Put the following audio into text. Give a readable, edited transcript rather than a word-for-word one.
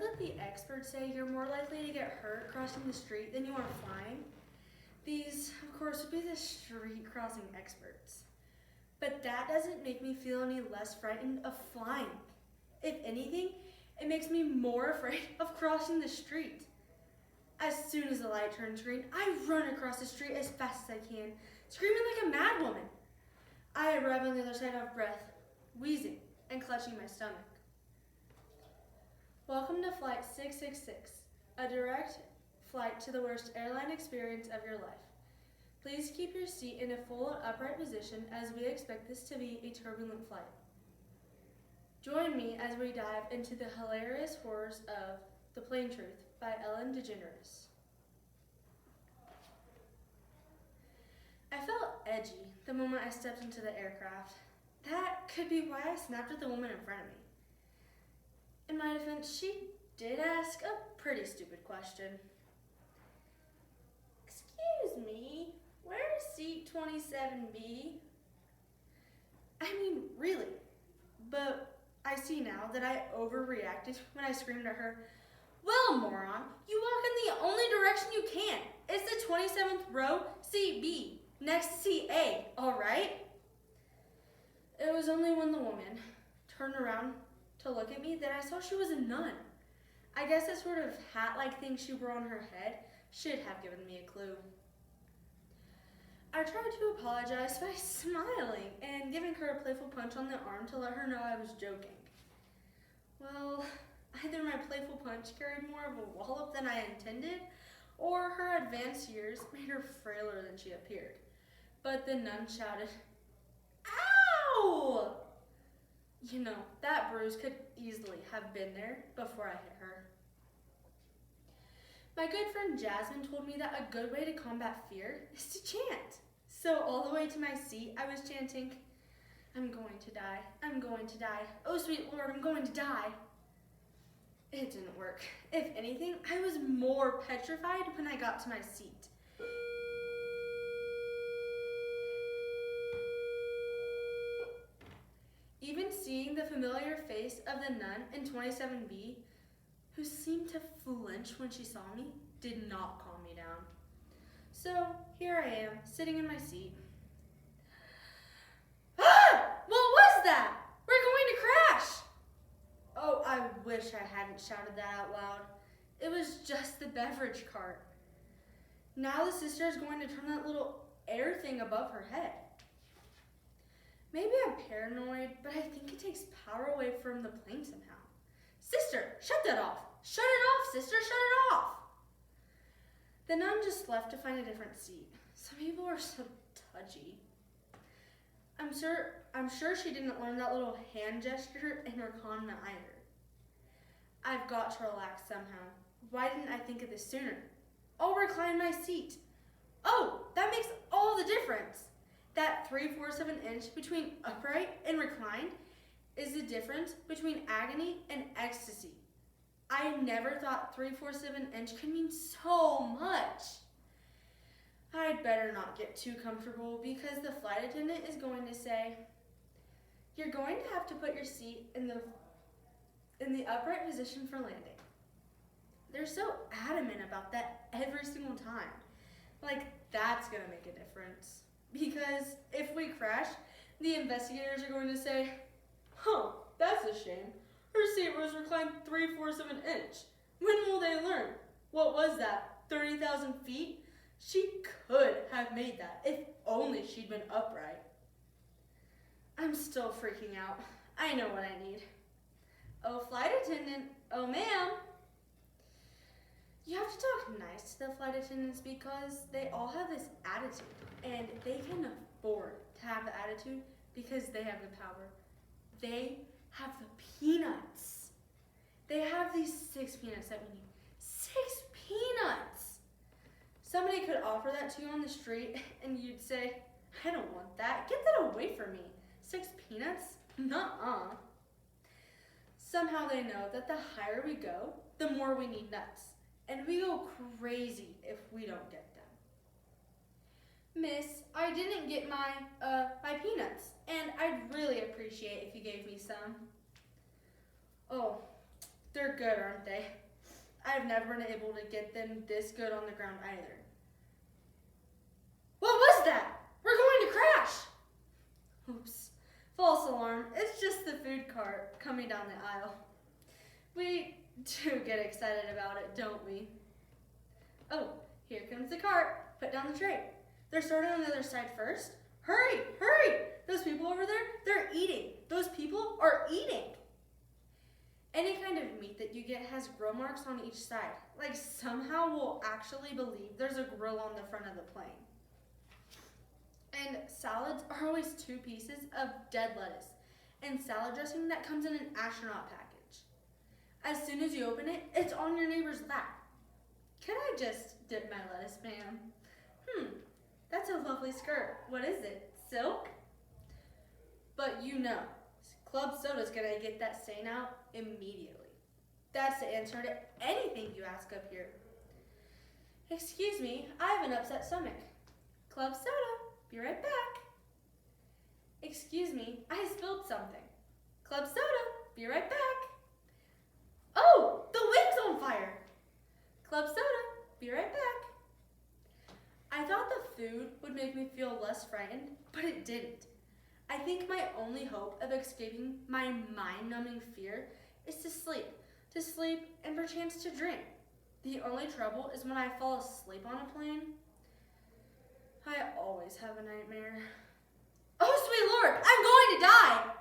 that the experts say you're more likely to get hurt crossing the street than you are flying? These, of course, would be the street crossing experts. But that doesn't make me feel any less frightened of flying. If anything, it makes me more afraid of crossing the street. As soon as the light turns green, I run across the street as fast as I can, screaming like a mad woman. I arrive on the other side out of breath, wheezing and clutching my stomach. Welcome to Flight 666, a direct flight to the worst airline experience of your life. Please keep your seat in a full and upright position as we expect this to be a turbulent flight. Join me as we dive into the hilarious horrors of The Plain Truth by Ellen DeGeneres. I felt edgy the moment I stepped into the aircraft. That could be why I snapped at the woman in front of me. In my defense, she did ask a pretty stupid question. Excuse me, where's seat 27B? I mean, really. But I see now that I overreacted when I screamed at her, well, moron, you walk in the only direction you can. It's the 27th row, seat B, next to seat A, all right? It was only when the woman turned around to look at me that I saw she was a nun. I guess that sort of hat-like thing she wore on her head should have given me a clue. I tried to apologize by smiling and giving her a playful punch on the arm to let her know I was joking. Well, either my playful punch carried more of a wallop than I intended, or her advanced years made her frailer than she appeared. But the nun shouted, "Ow!" You know, that bruise could easily have been there before I hit her. My good friend Jasmine told me that a good way to combat fear is to chant. So all the way to my seat, I was chanting, I'm going to die, I'm going to die, oh sweet Lord, I'm going to die. It didn't work. If anything, I was more petrified when I got to my seat. Even seeing the familiar face of the nun in 27B, who seemed to flinch when she saw me, did not calm me down. So here I am, sitting in my seat. Ah! What was that? We're going to crash! Oh, I wish I hadn't shouted that out loud. It was just the beverage cart. Now the sister is going to turn that little air thing above her head. Maybe I'm paranoid, but I think it takes power away from the plane somehow. Sister, shut that off. Shut it off, sister, shut it off. The nun just left to find a different seat. Some people are so touchy. I'm sure she didn't learn that little hand gesture in her convent either. I've got to relax somehow. Why didn't I think of this sooner? I'll recline my seat. Oh, that makes all the difference. That 3/4 of an inch between upright and reclined is the difference between agony and ecstasy. I never thought 3/4 of an inch could mean so much. I'd better not get too comfortable because the flight attendant is going to say, you're going to have to put your seat in the upright position for landing. They're so adamant about that every single time. Like, that's going to make a difference. Because if we crash, the investigators are going to say, that's a shame. Her seat was reclined 3/4 of an inch. When will they learn? What was that, 30,000 feet? She could have made that if only she'd been upright. I'm still freaking out. I know what I need. Oh, flight attendant. Oh, ma'am. You have to talk nice to the flight attendants because they all have this attitude, and they can afford to have the attitude because they have the power. They have the peanuts. They have these 6 peanuts that we need. 6 peanuts! Somebody could offer that to you on the street, and you'd say, I don't want that. Get that away from me. 6 peanuts? Nuh-uh. Somehow they know that the higher we go, the more we need nuts. And we go crazy if we don't get them. Miss, I didn't get my peanuts, and I'd really appreciate if you gave me some. Oh, They're good, aren't they? I've never been able to get them this good on the ground either. What was that? We're going to crash! Oops. False alarm. It's just the food cart coming down the aisle. We do get excited about it, don't we? Oh, here comes the cart. Put down the tray. They're starting on the other side first. Hurry, hurry! Those people over there, they're eating. Those people are eating. Any kind of meat that you get has grill marks on each side. Like somehow we'll actually believe there's a grill on the front of the plane. And salads are always 2 pieces of dead lettuce and salad dressing that comes in an astronaut package. As soon as you open it, it's on your neighbor's lap. Can I just dip my lettuce, ma'am? That's a lovely skirt. What is it? Silk? But you know, Club Soda's gonna get that stain out immediately. That's the answer to anything you ask up here. Excuse me, I have an upset stomach. Club Soda, be right back. Excuse me, I spilled something. Club Soda, be right back. Oh, the wing's on fire. Club Soda, be right back. I thought the food would make me feel less frightened, but it didn't. I think my only hope of escaping my mind-numbing fear is to sleep and perchance to drink. The only trouble is when I fall asleep on a plane. I always have a nightmare. Oh, sweet Lord, I'm going to die!